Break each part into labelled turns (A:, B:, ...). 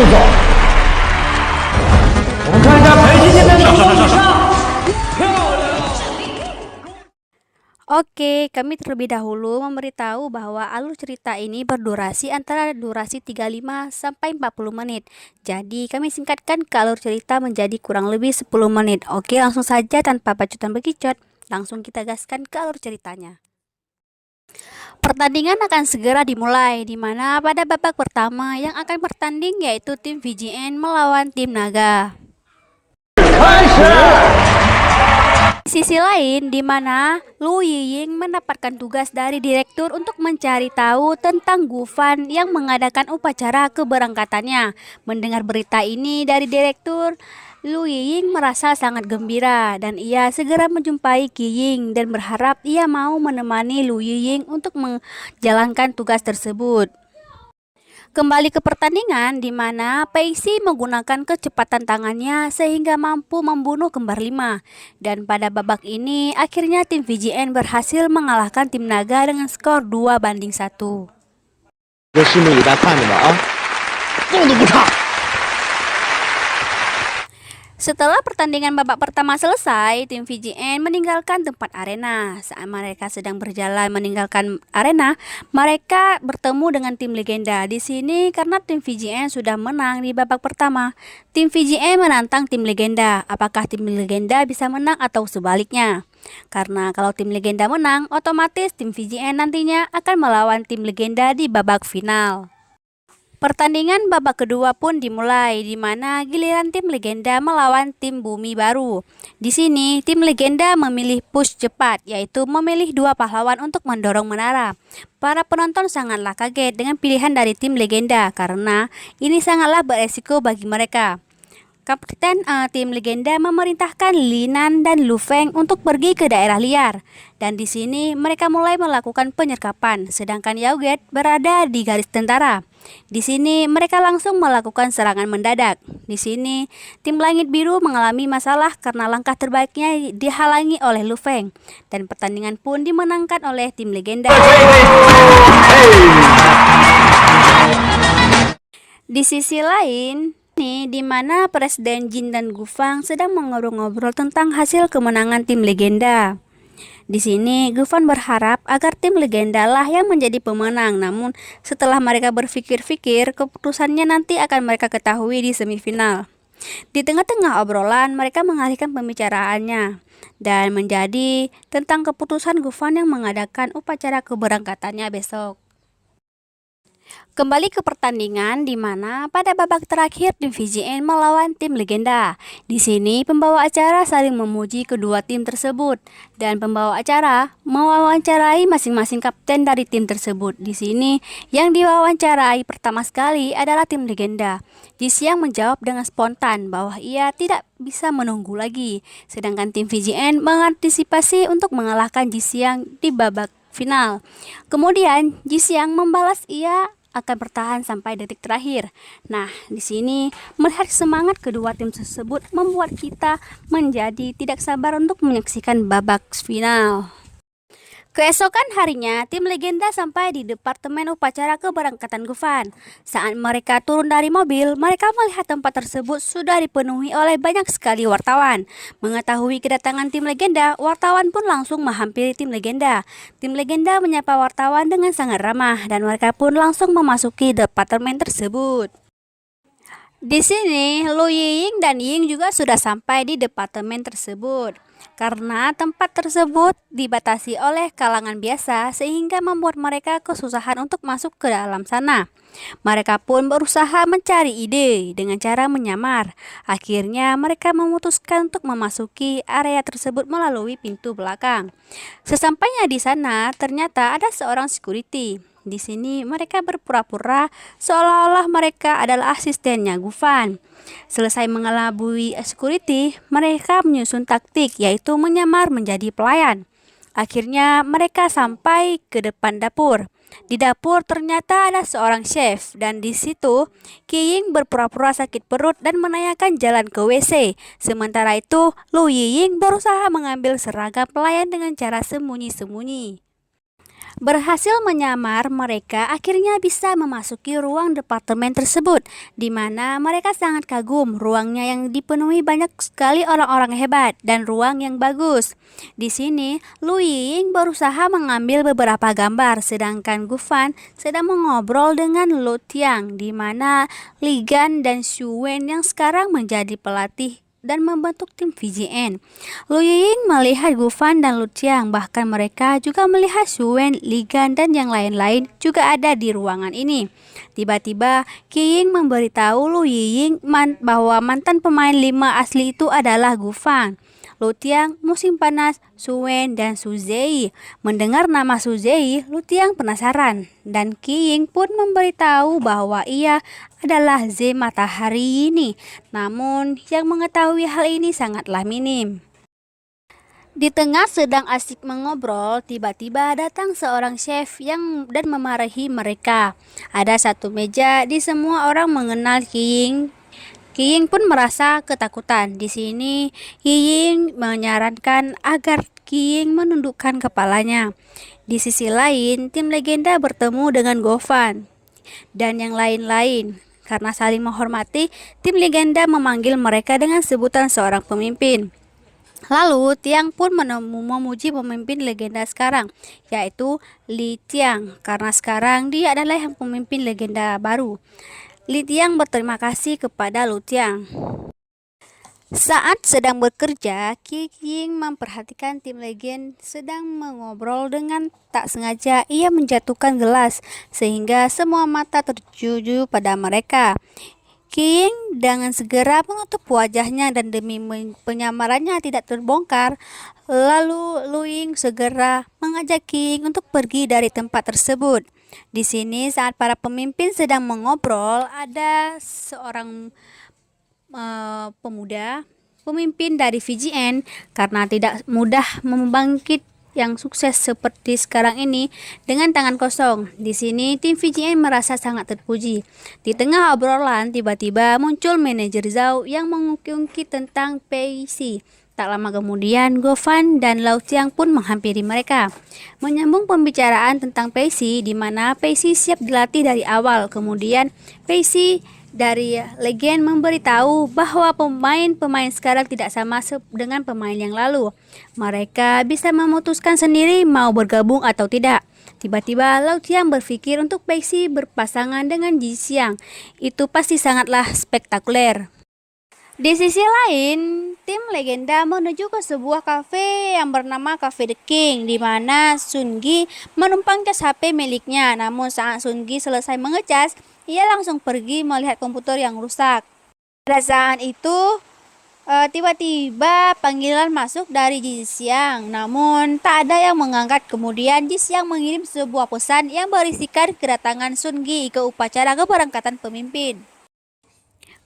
A: 走。我们看一下北京这边的比赛，漂亮！
B: Oke, kami terlebih dahulu memberitahu bahwa alur cerita ini berdurasi antara durasi 35 sampai 40 menit. Jadi, kami singkatkan ke alur cerita menjadi kurang lebih 10 menit. Oke, langsung saja tanpa bacotan bekicot, langsung kita gaskan ke alur ceritanya. Pertandingan akan segera dimulai, di mana pada babak pertama yang akan bertanding yaitu tim VGN melawan tim Naga.
A: 开始。
B: Di sisi lain, di mana Lu Yiying mendapatkan tugas dari direktur untuk mencari tahu tentang Gufan yang mengadakan upacara keberangkatannya. Mendengar berita ini dari direktur, Lu Yiying merasa sangat gembira dan ia segera menjumpai Qi Ying dan berharap ia mau menemani Lu Yiying untuk menjalankan tugas tersebut. Kembali ke pertandingan di mana Peixi menggunakan kecepatan tangannya sehingga mampu membunuh kembar 5. Dan pada babak ini akhirnya tim VGN berhasil mengalahkan tim Naga dengan skor 2-1.
C: 这拭目以待，看着吧啊！动都不差。
B: Setelah pertandingan babak pertama selesai, tim VGN meninggalkan tempat arena. Saat mereka sedang berjalan meninggalkan arena, mereka bertemu dengan tim legenda. Di sini karena tim VGN sudah menang di babak pertama, tim VGN menantang tim legenda. Apakah tim legenda bisa menang atau sebaliknya? Karena kalau tim legenda menang, otomatis tim VGN nantinya akan melawan tim legenda di babak final. Pertandingan babak kedua pun dimulai, di mana giliran tim legenda melawan tim bumi baru. Di sini, tim legenda memilih push cepat, yaitu memilih 2 pahlawan untuk mendorong menara. Para penonton sangatlah kaget dengan pilihan dari tim legenda, karena ini sangatlah beresiko bagi mereka. Kapten tim legenda memerintahkan Linan dan Lu Feng untuk pergi ke daerah liar. Dan di sini mereka mulai melakukan penyergapan, sedangkan Yao Get berada di garis tentara. Di sini mereka langsung melakukan serangan mendadak. Di sini tim Langit Biru mengalami masalah karena langkah terbaiknya dihalangi oleh Lu Feng. Dan pertandingan pun dimenangkan oleh tim legenda. Di sisi lain, di mana Presiden Jin dan Gufang sedang mengobrol-ngobrol tentang hasil kemenangan tim legenda. Di sini Gufan berharap agar tim legenda lah yang menjadi pemenang, namun setelah mereka berpikir-pikir, keputusannya nanti akan mereka ketahui di semifinal. Di tengah-tengah obrolan, mereka mengalihkan pembicaraannya dan menjadi tentang keputusan Gufan yang mengadakan upacara keberangkatannya besok. Kembali ke pertandingan di mana pada babak terakhir tim VGN melawan tim legenda. Di sini pembawa acara saling memuji kedua tim tersebut dan pembawa acara mewawancarai masing-masing kapten dari tim tersebut. Di sini yang diwawancarai pertama sekali adalah tim legenda. Jisiang menjawab dengan spontan bahwa ia tidak bisa menunggu lagi. Sedangkan tim VGN mengantisipasi untuk mengalahkan Jisiang di babak final. Kemudian Jisiang membalas ia akan bertahan sampai detik terakhir. Nah, di sini melihat semangat kedua tim tersebut membuat kita menjadi tidak sabar untuk menyaksikan babak final. Keesokan harinya, tim legenda sampai di departemen upacara keberangkatan Gufan. Saat mereka turun dari mobil, mereka melihat tempat tersebut sudah dipenuhi oleh banyak sekali wartawan. Mengetahui kedatangan tim legenda, wartawan pun langsung menghampiri tim legenda. Tim legenda menyapa wartawan dengan sangat ramah dan mereka pun langsung memasuki departemen tersebut. Di sini, Lu Yiying dan Ying juga sudah sampai di departemen tersebut. Karena tempat tersebut dibatasi oleh kalangan biasa sehingga membuat mereka kesusahan untuk masuk ke dalam sana. Mereka pun berusaha mencari ide dengan cara menyamar. Akhirnya mereka memutuskan untuk memasuki area tersebut melalui pintu belakang. Sesampainya di sana, ternyata ada seorang security. Di sini mereka berpura-pura seolah-olah mereka adalah asistennya Gufan. Selesai mengelabui security, mereka menyusun taktik yaitu menyamar menjadi pelayan. Akhirnya mereka sampai ke depan dapur. Di dapur ternyata ada seorang chef dan di situ Qi Ying berpura-pura sakit perut dan menanyakan jalan ke WC. Sementara itu Lu Yiying berusaha mengambil seragam pelayan dengan cara sembunyi-sembunyi. Berhasil menyamar, mereka akhirnya bisa memasuki ruang departemen tersebut, di mana mereka sangat kagum ruangnya yang dipenuhi banyak sekali orang-orang hebat dan ruang yang bagus. Di sini, Lu Ying berusaha mengambil beberapa gambar, sedangkan Gufan sedang mengobrol dengan Lu Tiang, di mana Li Gan dan Xu Wen yang sekarang menjadi pelatih dan membentuk tim VGN. Lu Ying melihat Gufan dan Lu Tiang, bahkan mereka juga melihat Xu Wen, Li Gan, dan yang lain-lain juga ada di ruangan ini. Tiba-tiba, Qi Ying memberitahu Lu Ying bahwa mantan pemain 5 asli itu adalah Gufan, Lu Tiang, musim panas, Xu Wen, dan Su Zei. Mendengar nama Su Zei, Lu Tiang penasaran, dan Qi Ying pun memberitahu bahwa ia adalah Ze matahari ini. Namun, yang mengetahui hal ini sangatlah minim. Di tengah sedang asik mengobrol, tiba-tiba datang seorang chef dan memarahi mereka. Ada satu meja, di semua orang mengenal Qi Ying. Qi Ying pun merasa ketakutan. Di sini, Qi Ying menyarankan agar Qi Ying menundukkan kepalanya. Di sisi lain, tim legenda bertemu dengan Gofan dan yang lain-lain. Karena saling menghormati, tim legenda memanggil mereka dengan sebutan seorang pemimpin. Lalu, Tiang pun memuji pemimpin legenda sekarang, yaitu Li Tiang, karena sekarang dia adalah yang pemimpin legenda baru. Li Tiang berterima kasih kepada Lu Tiang. Saat sedang bekerja, Qi Ying memperhatikan tim legend sedang mengobrol. Dengan tak sengaja ia menjatuhkan gelas, sehingga semua mata tertuju pada mereka. Qi Ying dengan segera menutup wajahnya dan demi penyamarannya tidak terbongkar. Lalu Lu Ying segera mengajak Qi Ying untuk pergi dari tempat tersebut. Di sini saat para pemimpin sedang mengobrol, ada seorang pemuda pemimpin dari VGN, karena tidak mudah membangkit yang sukses seperti sekarang ini dengan tangan kosong. Di sini tim VGN merasa sangat terpuji. Di tengah obrolan, tiba-tiba muncul manajer Zhao yang mengungkit tentang PC. Tak lama kemudian, Gofan dan Lau Tiang pun menghampiri mereka, menyambung pembicaraan tentang PC, di mana PC siap dilatih dari awal. Kemudian PC dari legend memberitahu bahwa pemain-pemain sekarang tidak sama dengan pemain yang lalu. Mereka bisa memutuskan sendiri mau bergabung atau tidak. Tiba-tiba Lau Tiang berpikir untuk PC berpasangan dengan Ji Xiang. Itu pasti sangatlah spektakuler. Di sisi lain, tim legenda menuju ke sebuah kafe yang bernama Cafe The King, di mana Sun Gi menumpang cas HP miliknya. Namun saat Sun Gi selesai mengecas, ia langsung pergi melihat komputer yang rusak. Pada saat itu, tiba-tiba panggilan masuk dari Ji Xiang, namun tak ada yang mengangkat. Kemudian Ji Xiang mengirim sebuah pesan yang berisikan kedatangan Sun Gi ke upacara keberangkatan pemimpin.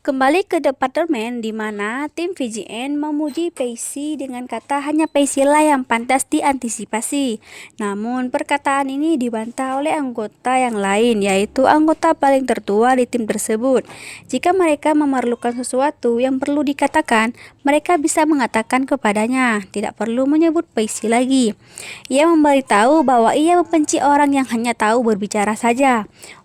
B: Kembali ke departemen, di mana tim VGN memuji Pacey dengan kata hanya Pacey lah yang pantas diantisipasi. Namun perkataan ini dibantah oleh anggota yang lain, yaitu anggota paling tertua di tim tersebut. Jika mereka memerlukan sesuatu yang perlu dikatakan, mereka bisa mengatakan kepadanya, tidak perlu menyebut Pacey lagi. Ia memberitahu bahwa ia membenci orang yang hanya tahu berbicara saja.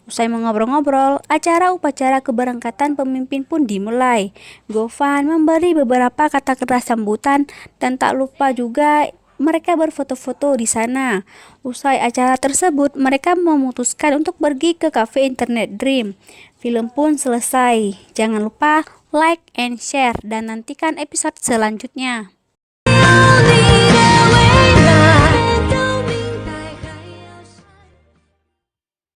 B: Usai mengobrol-ngobrol, acara upacara keberangkatan pemimpin pun dimulai. Gofan memberi beberapa kata keras sambutan dan tak lupa juga mereka berfoto-foto di sana. Usai acara tersebut, mereka memutuskan untuk pergi ke cafe Internet Dream. Film pun selesai. Jangan lupa like and share dan nantikan episode selanjutnya.